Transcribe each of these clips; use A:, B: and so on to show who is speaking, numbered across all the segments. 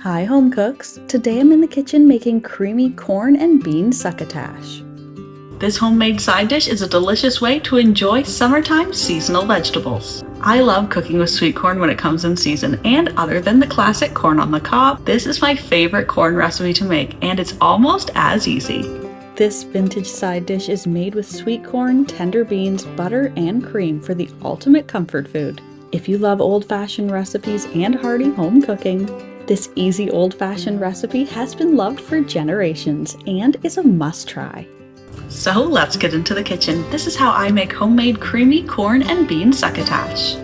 A: Hi home cooks! Today I'm in the kitchen making creamy corn and bean succotash.
B: This homemade side dish is a delicious way to enjoy summertime seasonal vegetables. I love cooking with sweet corn when it comes in season, and other than the classic corn on the cob, this is my favorite corn recipe to make, and it's almost as easy.
A: This vintage side dish is made with sweet corn, tender beans, butter, and cream for the ultimate comfort food. If you love old-fashioned recipes and hearty home cooking, this easy old-fashioned recipe has been loved for generations and is a must-try.
B: So let's get into the kitchen. This is how I make homemade creamy corn and bean succotash.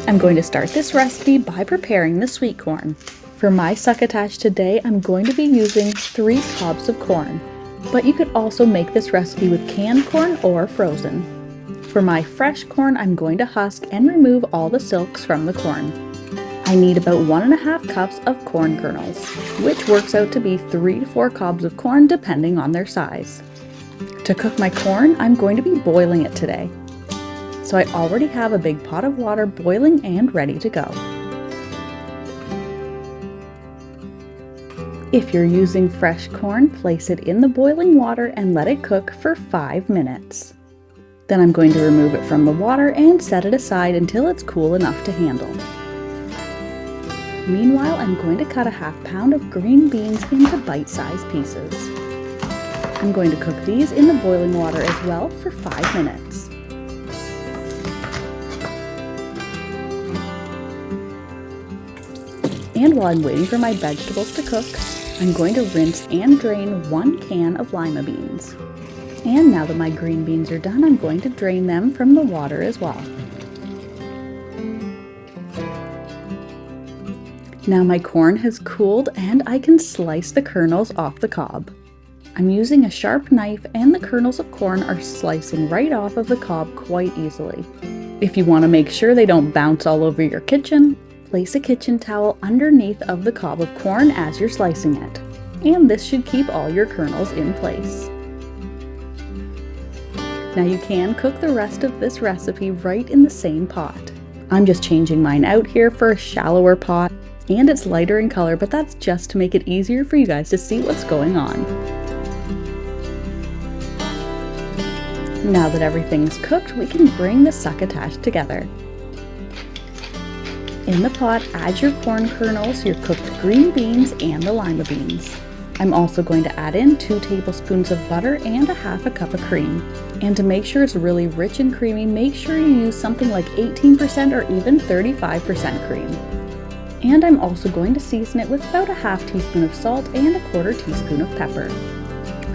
A: I'm going to start this recipe by preparing the sweet corn. For my succotash today, I'm going to be using 3 cobs of corn, but you could also make this recipe with canned corn or frozen. For my fresh corn, I'm going to husk and remove all the silks from the corn. I need about 1½ cups of corn kernels, which works out to be 3 to 4 cobs of corn depending on their size. To cook my corn, I'm going to be boiling it today. So I already have a big pot of water boiling and ready to go. If you're using fresh corn, place it in the boiling water and let it cook for 5 minutes. Then I'm going to remove it from the water and set it aside until it's cool enough to handle. Meanwhile, I'm going to cut a ½ pound of green beans into bite-sized pieces. I'm going to cook these in the boiling water as well for 5 minutes. And while I'm waiting for my vegetables to cook, I'm going to rinse and drain 1 can of lima beans. And now that my green beans are done, I'm going to drain them from the water as well. Now my corn has cooled and I can slice the kernels off the cob. I'm using a sharp knife and the kernels of corn are slicing right off of the cob quite easily. If you want to make sure they don't bounce all over your kitchen, place a kitchen towel underneath of the cob of corn as you're slicing it. And this should keep all your kernels in place. Now you can cook the rest of this recipe right in the same pot. I'm just changing mine out here for a shallower pot, and it's lighter in color, but that's just to make it easier for you guys to see what's going on. Now that everything's cooked, we can bring the succotash together. In the pot, add your corn kernels, your cooked green beans, and the lima beans. I'm also going to add in 2 tablespoons of butter and a ½ cup of cream. And to make sure it's really rich and creamy, make sure you use something like 18% or even 35% cream. And I'm also going to season it with about a ½ teaspoon of salt and a ¼ teaspoon of pepper.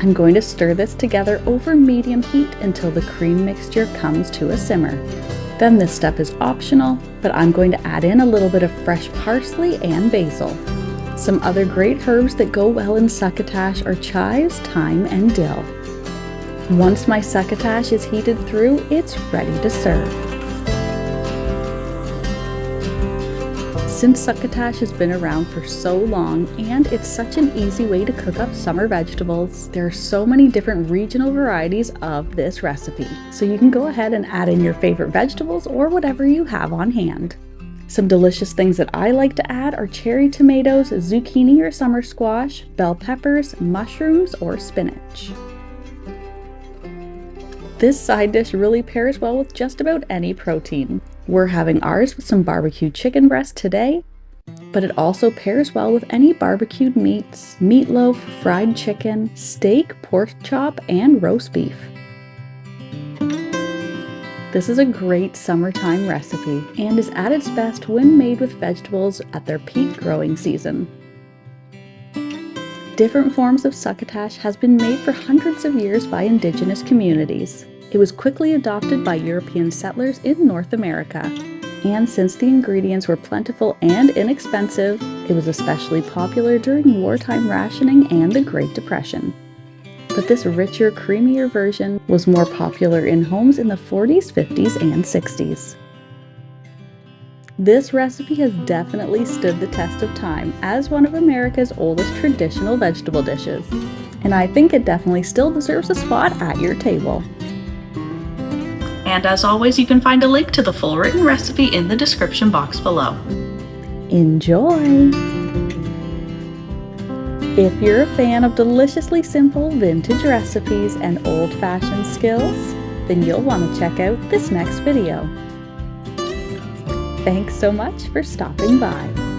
A: I'm going to stir this together over medium heat until the cream mixture comes to a simmer. Then this step is optional, but I'm going to add in a little bit of fresh parsley and basil. Some other great herbs that go well in succotash are chives, thyme, and dill. Once my succotash is heated through, it's ready to serve. Since succotash has been around for so long and it's such an easy way to cook up summer vegetables, there are so many different regional varieties of this recipe. So you can go ahead and add in your favorite vegetables or whatever you have on hand. Some delicious things that I like to add are cherry tomatoes, zucchini or summer squash, bell peppers, mushrooms, or spinach. This side dish really pairs well with just about any protein. We're having ours with some barbecued chicken breast today, but it also pairs well with any barbecued meats, meatloaf, fried chicken, steak, pork chop, and roast beef. This is a great summertime recipe and is at its best when made with vegetables at their peak growing season. Different forms of succotash has been made for hundreds of years by indigenous communities. It was quickly adopted by European settlers in North America, and since the ingredients were plentiful and inexpensive, it was especially popular during wartime rationing and the Great Depression. But this richer, creamier version was more popular in homes in the 40s, 50s, and 60s. This recipe has definitely stood the test of time as one of America's oldest traditional vegetable dishes, and I think it definitely still deserves a spot at your table.
B: And as always, you can find a link to the full written recipe in the description box below.
A: Enjoy! If you're a fan of deliciously simple vintage recipes and old-fashioned skills, then you'll want to check out this next video. Thanks so much for stopping by.